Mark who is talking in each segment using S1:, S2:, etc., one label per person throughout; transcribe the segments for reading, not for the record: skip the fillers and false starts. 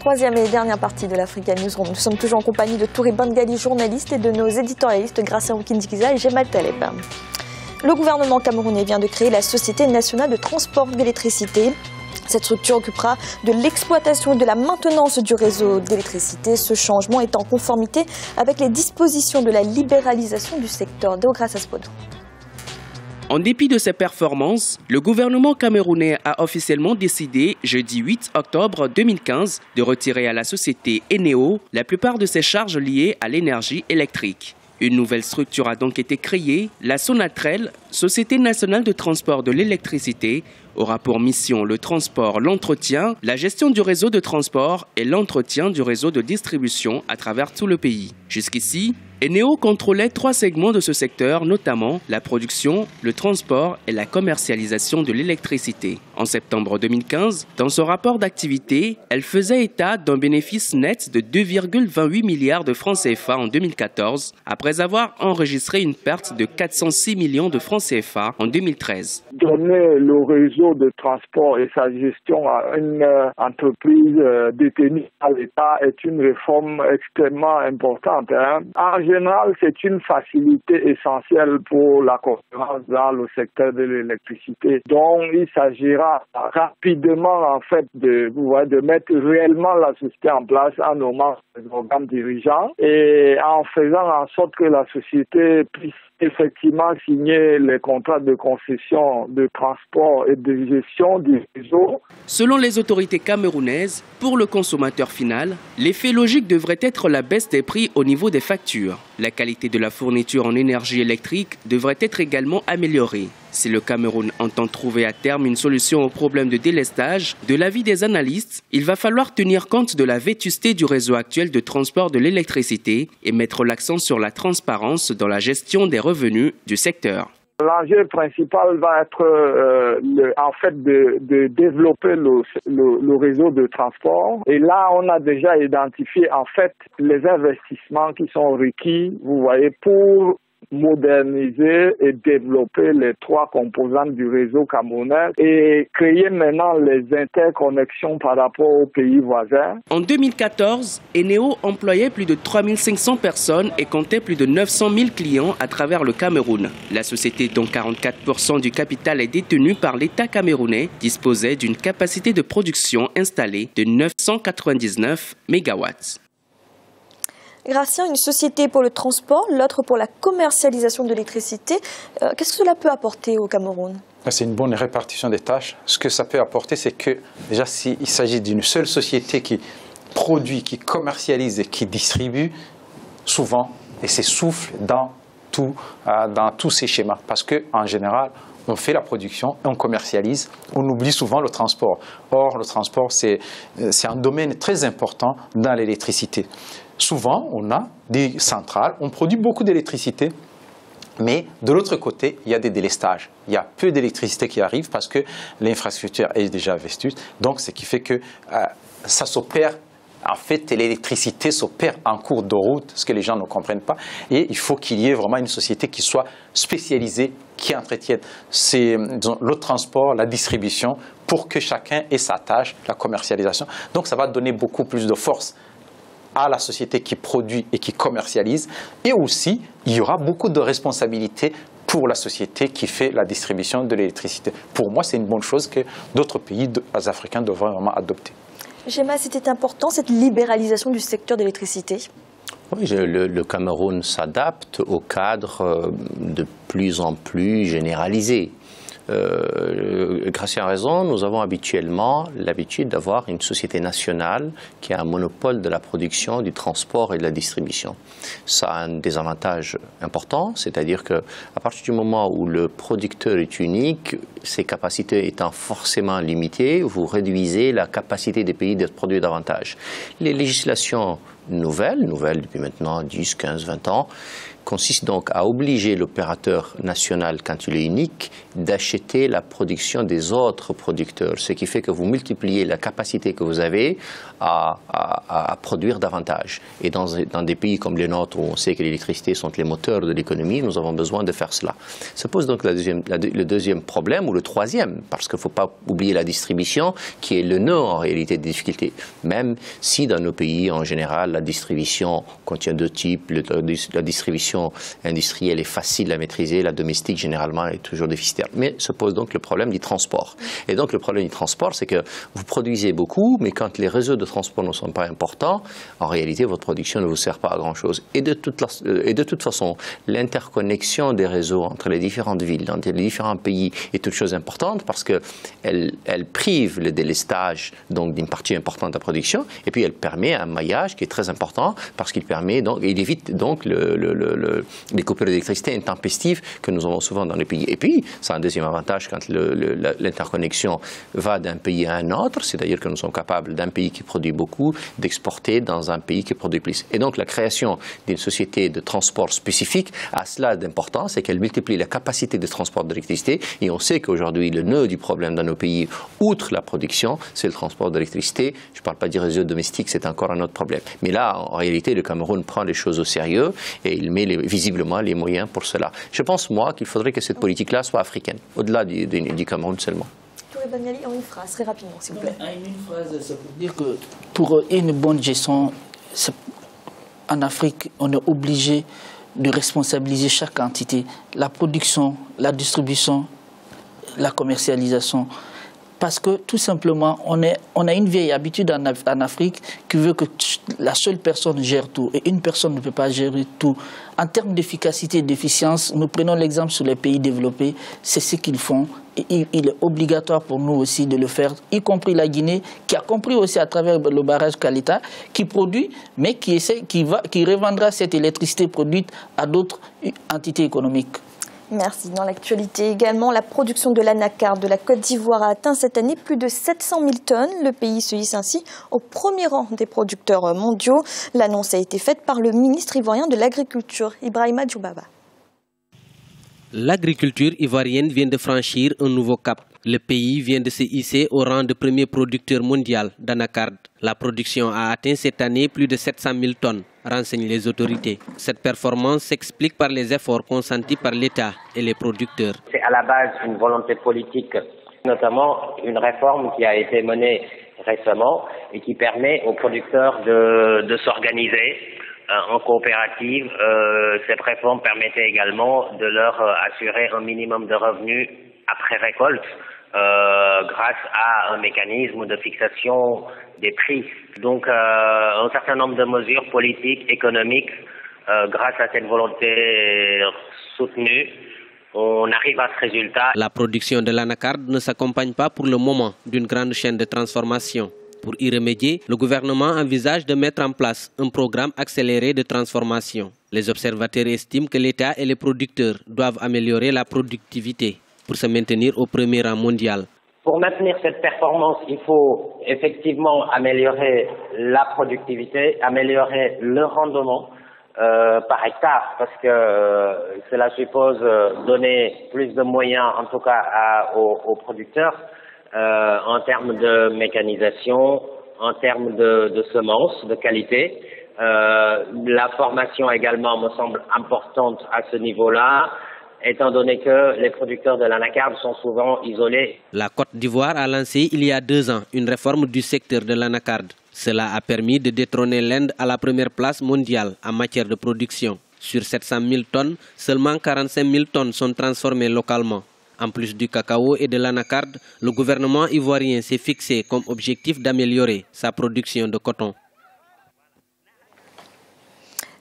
S1: Troisième et dernière partie de l'Africa Newsroom. Nous sommes toujours en compagnie de Touré Bangali, journaliste, et de nos éditorialistes Gracia Nkindikiza et Jemal Taleb. Le gouvernement camerounais vient de créer la Société nationale de transport d'électricité. Cette structure occupera de l'exploitation et de la maintenance du réseau d'électricité. Ce changement est en conformité avec les dispositions de la libéralisation du secteur. Deogrâce Aspodo.
S2: En dépit de ses performances, le gouvernement camerounais a officiellement décidé, jeudi 8 octobre 2015, de retirer à la société Eneo la plupart de ses charges liées à l'énergie électrique. Une nouvelle structure a donc été créée, la Sonatrel, Société nationale de transport de l'électricité, aura pour mission le transport, l'entretien, la gestion du réseau de transport et l'entretien du réseau de distribution à travers tout le pays. Jusqu'ici, Eneo contrôlait 3 segments de ce secteur, notamment la production, le transport et la commercialisation de l'électricité. En septembre 2015, dans son rapport d'activité, elle faisait état d'un bénéfice net de 2,28 milliards de francs CFA en 2014, après avoir enregistré une perte de 406 millions de francs CFA en 2013.
S3: Donner le réseau de transport et sa gestion à une entreprise détenue à l'État est une réforme extrêmement importante. En général, c'est une facilité essentielle pour la concurrence dans le secteur de l'électricité. Donc, il s'agira rapidement, en fait, de mettre réellement la société en place en nommant les organes dirigeants et en faisant en sorte que la société puisse effectivement signer les contrats de concession de transport et de gestion du réseau.
S2: Selon les autorités camerounaises, pour le consommateur final, l'effet logique devrait être la baisse des prix au niveau des factures. La qualité de la fourniture en énergie électrique devrait être également améliorée. Si le Cameroun entend trouver à terme une solution au problème de délestage, de l'avis des analystes, il va falloir tenir compte de la vétusté du réseau actuel de transport de l'électricité et mettre l'accent sur la transparence dans la gestion des revenus du secteur.
S3: L'enjeu principal va être en fait de développer le réseau de transport. Et là, on a déjà identifié en fait les investissements qui sont requis, vous voyez, pour moderniser et développer les 3 composantes du réseau camerounais et créer maintenant les interconnexions par rapport aux pays voisins.
S2: En 2014, Eneo employait plus de 3500 personnes et comptait plus de 900 000 clients à travers le Cameroun. La société, dont 44% du capital est détenu par l'État camerounais, disposait d'une capacité de production installée de 999 MW.
S1: Gracia, une société pour le transport, l'autre pour la commercialisation de l'électricité. Qu'est-ce que cela peut apporter au Cameroun ?
S4: C'est une bonne répartition des tâches. Ce que ça peut apporter, c'est que déjà s'il s'agit d'une seule société qui produit, qui commercialise et qui distribue, souvent, et s'essouffle dans tous ces schémas. Parce qu'en général, on fait la production, on commercialise, on oublie souvent le transport. Or, le transport, c'est un domaine très important dans l'électricité. Souvent, on a des centrales, on produit beaucoup d'électricité, mais de l'autre côté, il y a des délestages. Il y a peu d'électricité qui arrive parce que l'infrastructure est déjà vétuste. Donc, ce qui fait que ça s'opère. En fait, l'électricité s'opère en cours de route, ce que les gens ne comprennent pas. Et il faut qu'il y ait vraiment une société qui soit spécialisée, qui entretienne le transport, la distribution, pour que chacun ait sa tâche, la commercialisation. Donc, ça va donner beaucoup plus de force à la société qui produit et qui commercialise. Et aussi, il y aura beaucoup de responsabilités pour la société qui fait la distribution de l'électricité. Pour moi, c'est une bonne chose que d'autres pays africains devraient vraiment adopter.
S1: Gemma, c'était important, cette libéralisation du secteur de l'électricité?
S5: Oui, le Cameroun s'adapte au cadre de plus en plus généralisé. Gracia a raison, nous avons habituellement l'habitude d'avoir une société nationale qui a un monopole de la production, du transport et de la distribution. Ça a un désavantage important, c'est-à-dire qu'à partir du moment où le producteur est unique, ses capacités étant forcément limitées, vous réduisez la capacité des pays de produire davantage. Les législations nouvelles depuis maintenant 10, 15, 20 ans, consiste donc à obliger l'opérateur national, quand il est unique, d'acheter la production des autres producteurs, ce qui fait que vous multipliez la capacité que vous avez à produire davantage. Et dans des pays comme le nôtre, où on sait que l'électricité sont les moteurs de l'économie, nous avons besoin de faire cela. Se pose donc le deuxième problème, ou le troisième, parce qu'il ne faut pas oublier la distribution, qui est le nœud en réalité des difficultés. Même si dans nos pays, en général, la distribution contient deux types. La distribution industrielle est facile à maîtriser, la domestique, généralement, est toujours déficitaire. Mais se pose donc le problème du transport. Et donc le problème du transport, c'est que vous produisez beaucoup, mais quand les réseaux de transport ne sont pas importants, en réalité, votre production ne vous sert pas à grand-chose. Et de toute façon, l'interconnexion des réseaux entre les différentes villes, dans les différents pays, est une chose importante parce qu'elle prive le délestage donc d'une partie importante de la production, et puis elle permet un maillage qui est très important parce qu'il permet donc, il évite donc les coupures d'électricité intempestives que nous avons souvent dans les pays. Et puis, c'est un deuxième avantage quand l'interconnexion va d'un pays à un autre, c'est-à-dire que nous sommes capables d'un pays qui produit beaucoup d'exporter dans un pays qui produit plus. Et donc la création d'une société de transport spécifique a cela d'importance, c'est qu'elle multiplie la capacité de transport d'électricité, et on sait qu'aujourd'hui le nœud du problème dans nos pays, outre la production, c'est le transport d'électricité. Je ne parle pas du réseau domestique, c'est encore un autre problème. Mais là, en réalité, le Cameroun prend les choses au sérieux et il met visiblement les moyens pour cela. Je pense, moi, qu'il faudrait que cette politique-là soit africaine, au-delà du Cameroun seulement.
S1: Touré Bangali, en une phrase, très rapidement, s'il vous plaît.
S6: Une phrase, c'est pour dire que pour une bonne gestion, en Afrique, on est obligé de responsabiliser chaque entité, la production, la distribution, la commercialisation. Parce que tout simplement, on a une vieille habitude en Afrique qui veut que la seule personne gère tout. Et une personne ne peut pas gérer tout. En termes d'efficacité et d'efficience, nous prenons l'exemple sur les pays développés, c'est ce qu'ils font. Et il est obligatoire pour nous aussi de le faire, y compris la Guinée, qui a compris aussi à travers le barrage Kalita, qui produit, mais qui revendra cette électricité produite à d'autres entités économiques.
S1: Merci. Dans l'actualité également, la production de l'anacarde de la Côte d'Ivoire a atteint cette année plus de 700 000 tonnes. Le pays se hisse ainsi au premier rang des producteurs mondiaux. L'annonce a été faite par le ministre ivoirien de l'Agriculture, Ibrahima Djoubaba.
S7: L'agriculture ivoirienne vient de franchir un nouveau cap. Le pays vient de se hisser au rang de premier producteur mondial d'anacarde. La production a atteint cette année plus de 700 000 tonnes, renseignent les autorités. Cette performance s'explique par les efforts consentis par l'État et les producteurs.
S8: C'est à la base une volonté politique, notamment une réforme qui a été menée récemment et qui permet aux producteurs de s'organiser en coopérative. Cette réforme permettait également de leur assurer un minimum de revenus après récolte grâce à un mécanisme de fixation des prix. Donc un certain nombre de mesures politiques, économiques, grâce à cette volonté soutenue, on arrive à ce résultat.
S7: La production de l'anacarde ne s'accompagne pas pour le moment d'une grande chaîne de transformation. Pour y remédier, le gouvernement envisage de mettre en place un programme accéléré de transformation. Les observateurs estiment que l'État et les producteurs doivent améliorer la productivité pour se maintenir au premier rang mondial.
S8: Pour maintenir cette performance, il faut effectivement améliorer la productivité, améliorer le rendement par hectare, parce que cela suppose donner plus de moyens, en tout cas aux producteurs, en termes de mécanisation, en termes de semences, de qualité. La formation également me semble importante à ce niveau-là, étant donné que les producteurs de l'anacarde sont souvent isolés.
S7: La Côte d'Ivoire a lancé il y a 2 ans une réforme du secteur de l'anacarde. Cela a permis de détrôner l'Inde à la première place mondiale en matière de production. Sur 700 000 tonnes, seulement 45 000 tonnes sont transformées localement. En plus du cacao et de l'anacarde, le gouvernement ivoirien s'est fixé comme objectif d'améliorer sa production de coton.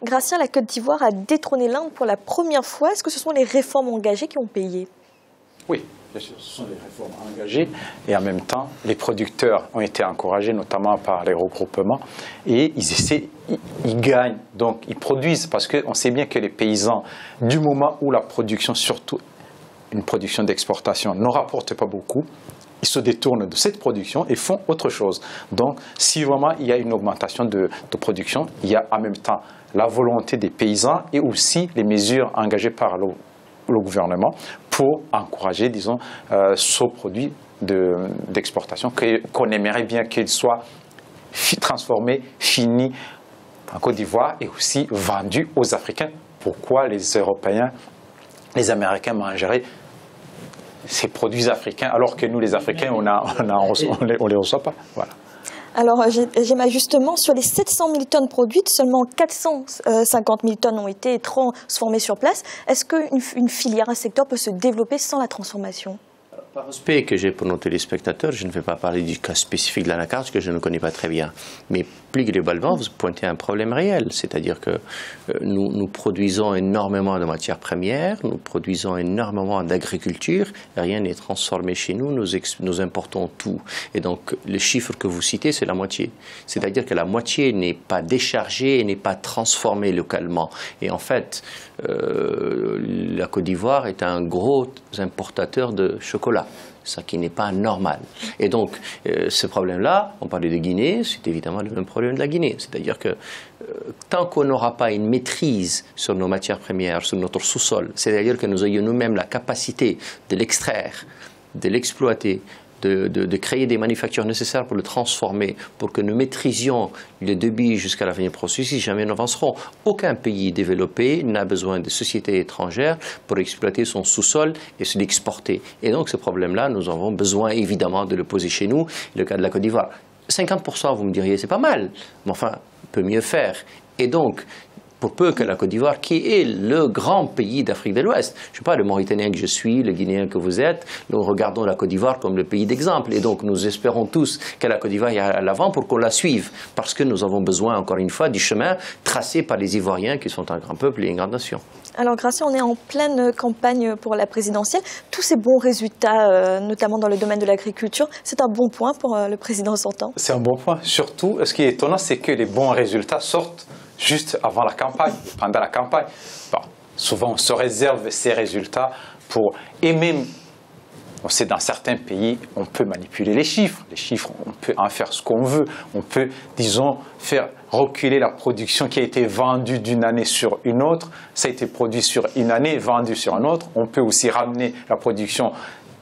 S1: Gratien, la Côte d'Ivoire a détrôné l'Inde pour la première fois. Est-ce que ce sont les réformes engagées qui ont payé?
S4: Oui, bien sûr, ce sont les réformes engagées. Et en même temps, les producteurs ont été encouragés, notamment par les regroupements. Et ils gagnent, donc ils produisent. Parce qu'on sait bien que les paysans, du moment où la production, surtout une production d'exportation, ne rapporte pas beaucoup, ils se détournent de cette production et font autre chose. Donc, si vraiment il y a une augmentation de production, il y a en même temps la volonté des paysans et aussi les mesures engagées par le gouvernement pour encourager, disons, ce produit d'exportation qu'on aimerait bien qu'il soit transformé, fini en Côte d'Ivoire et aussi vendu aux Africains. Pourquoi les Européens, les Américains mangeraient ces produits africains alors que nous, les Africains, on les reçoit pas. Voilà.
S1: Alors, Gemma, justement, sur les 700 000 tonnes produites, seulement 450 000 tonnes ont été transformées sur place. Est-ce qu'une filière, un secteur peut se développer sans la transformation ?
S5: Par respect que j'ai pour nos téléspectateurs, je ne vais pas parler du cas spécifique de l'anacarde que je ne connais pas très bien. Mais plus globalement, vous pointez un problème réel. C'est-à-dire que nous produisons énormément de matières premières, nous produisons énormément d'agriculture, rien n'est transformé chez nous, nous importons tout. Et donc, le chiffre que vous citez, c'est la moitié. C'est-à-dire que la moitié n'est pas déchargée et n'est pas transformée localement. Et en fait, la Côte d'Ivoire est un gros importateur de chocolat, ce qui n'est pas normal. Et donc, ce problème-là, on parlait de Guinée, c'est évidemment le même problème de la Guinée. C'est-à-dire que tant qu'on n'aura pas une maîtrise sur nos matières premières, sur notre sous-sol, c'est-à-dire que nous ayons nous-mêmes la capacité de l'extraire, de l'exploiter, de créer des manufactures nécessaires pour le transformer, pour que nous maîtrisions le débit jusqu'à la fin du processus, jamais nous avancerons. Aucun pays développé n'a besoin de sociétés étrangères pour exploiter son sous-sol et se l'exporter. Et donc ce problème-là, nous avons besoin évidemment de le poser chez nous. Le cas de la Côte d'Ivoire, 50%, vous me diriez, c'est pas mal, mais enfin, on peut mieux faire. Et donc, pour peu que la Côte d'Ivoire, qui est le grand pays d'Afrique de l'Ouest, je ne sais pas, le Mauritanien que je suis, le Guinéen que vous êtes, nous regardons la Côte d'Ivoire comme le pays d'exemple. Et donc nous espérons tous que la Côte d'Ivoire est à l'avant pour qu'on la suive. Parce que nous avons besoin, encore une fois, du chemin tracé par les Ivoiriens qui sont un grand peuple et une grande nation.
S1: Alors Gracia, on est en pleine campagne pour la présidentielle. Tous ces bons résultats, notamment dans le domaine de l'agriculture, c'est un bon point pour le président sortant.
S4: C'est un bon point. Surtout, ce qui est étonnant, c'est que les bons résultats sortent juste avant la campagne, pendant la campagne. Bon, souvent, on se réserve ces résultats pour... Et même, on sait, dans certains pays, on peut manipuler les chiffres. Les chiffres, on peut en faire ce qu'on veut. On peut, disons, faire reculer la production qui a été vendue d'une année sur une autre. Ça a été produit sur une année, vendu sur une autre. On peut aussi ramener la production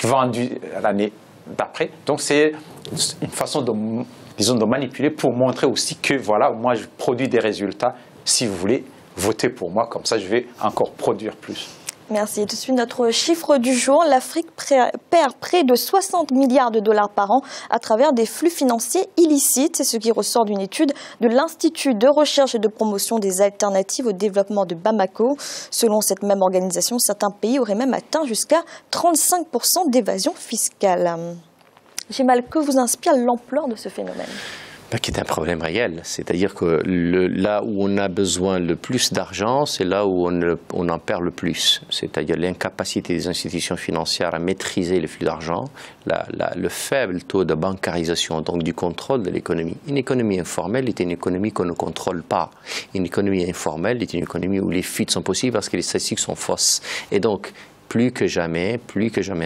S4: vendue l'année d'après. Donc, c'est une façon de... disons, de manipuler pour montrer aussi que, voilà, moi, je produis des résultats. Si vous voulez, votez pour moi, comme ça, je vais encore produire plus.
S1: Merci. Et tout de suite, notre chiffre du jour. L'Afrique perd près de 60 milliards de dollars par an à travers des flux financiers illicites. C'est ce qui ressort d'une étude de l'Institut de recherche et de promotion des alternatives au développement de Bamako. Selon cette même organisation, certains pays auraient même atteint jusqu'à 35% d'évasion fiscale. Gemma, que vous inspire l'ampleur de ce phénomène ?
S5: Qui est un problème réel. C'est-à-dire que là où on a besoin le plus d'argent, c'est là où on en perd le plus. C'est-à-dire l'incapacité des institutions financières à maîtriser les flux d'argent, le faible taux de bancarisation, donc du contrôle de l'économie. Une économie informelle est une économie qu'on ne contrôle pas. Une économie informelle est une économie où les fuites sont possibles parce que les statistiques sont fausses. Et donc, plus que jamais,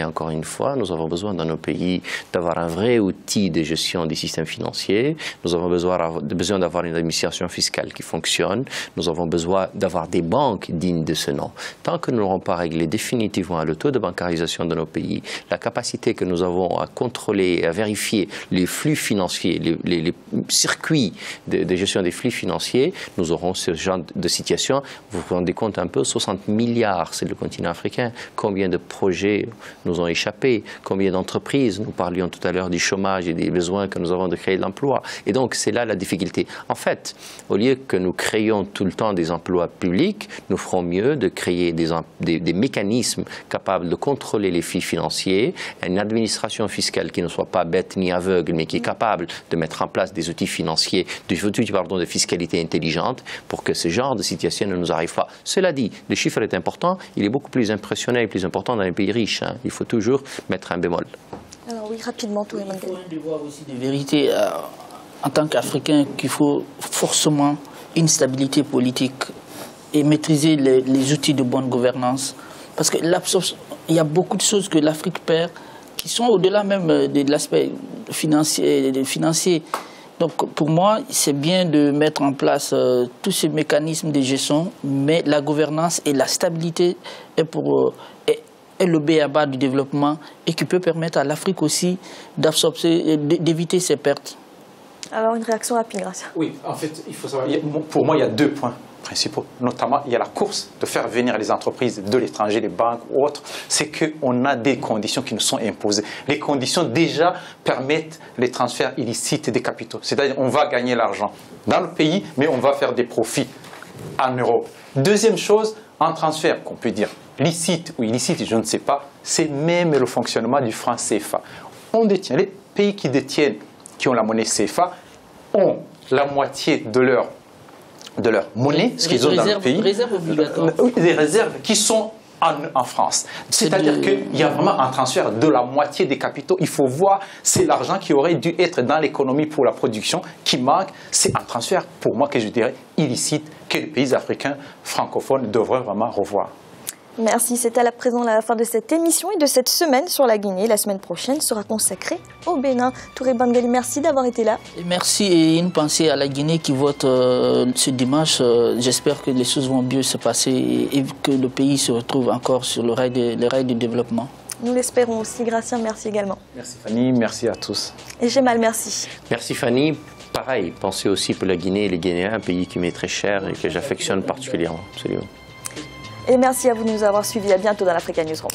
S5: encore une fois, nous avons besoin dans nos pays d'avoir un vrai outil de gestion des systèmes financiers. Nous avons besoin d'avoir une administration fiscale qui fonctionne. Nous avons besoin d'avoir des banques dignes de ce nom. Tant que nous n'aurons pas réglé définitivement le taux de bancarisation de nos pays, la capacité que nous avons à contrôler et à vérifier les flux financiers, les circuits de gestion des flux financiers, nous aurons ce genre de situation. Vous vous rendez compte un peu, 60 milliards, c'est le continent africain. Combien de projets nous ont échappé, combien d'entreprises, nous parlions tout à l'heure du chômage et des besoins que nous avons de créer de l'emploi. Et donc c'est là la difficulté. En fait, au lieu que nous créions tout le temps des emplois publics, nous ferons mieux de créer des mécanismes capables de contrôler les flux financiers, une administration fiscale qui ne soit pas bête ni aveugle, mais qui est capable de mettre en place des outils financiers, des outils de fiscalité intelligente pour que ce genre de situation ne nous arrive pas. Cela dit, le chiffre est important, il est beaucoup plus impressionnant et plus important dans les pays riches. Il faut toujours mettre un bémol.
S1: Alors oui, rapidement, tout le monde.
S6: Il faut un devoir aussi de vérité en tant qu'Africain qu'il faut forcément une stabilité politique et maîtriser les outils de bonne gouvernance. Parce que il y a beaucoup de choses que l'Afrique perd qui sont au-delà même de l'aspect financier. Donc pour moi, c'est bien de mettre en place tous ces mécanismes de gestion, mais la gouvernance et la stabilité est le b.a.-ba du développement et qui peut permettre à l'Afrique aussi d'absorber, d'éviter ces pertes.
S1: Alors une réaction rapide, Gracia.
S4: Oui, en fait, il faut savoir, pour moi, il y a 2 points principaux. Notamment, il y a la course de faire venir les entreprises de l'étranger, les banques ou autres. C'est qu'on a des conditions qui nous sont imposées. Les conditions déjà permettent les transferts illicites des capitaux. C'est-à-dire on va gagner l'argent dans le pays, mais on va faire des profits en Europe. Deuxième chose, un transfert qu'on peut dire licite ou illicite, je ne sais pas, c'est même le fonctionnement du franc CFA. On détient, les pays qui ont la monnaie CFA ont la moitié de leur monnaie, ce qu'ils ont dans le pays, des réserves qui sont en France. C'est-à-dire qu'il y a vraiment un transfert de la moitié des capitaux. Il faut voir, c'est l'argent qui aurait dû être dans l'économie pour la production qui manque. C'est un transfert, pour moi, que je dirais illicite, que les pays africains francophones devraient vraiment revoir.
S1: Merci, c'est à présent la fin de cette émission et de cette semaine sur la Guinée. La semaine prochaine sera consacrée au Bénin. Touré Bangali, merci d'avoir été là.
S6: Et merci et une pensée à la Guinée qui vote ce dimanche. J'espère que les choses vont mieux se passer et que le pays se retrouve encore sur le rail du développement.
S1: Nous l'espérons aussi. Gracien, merci également.
S4: Merci Fanny, merci à tous.
S1: Et Gemal, merci.
S5: Merci Fanny. Pareil, pensez aussi pour la Guinée et les Guinéens, un pays qui m'est très cher et que j'affectionne particulièrement. Absolument.
S1: Et merci à vous de nous avoir suivis. À bientôt dans l'Africa Newsroom.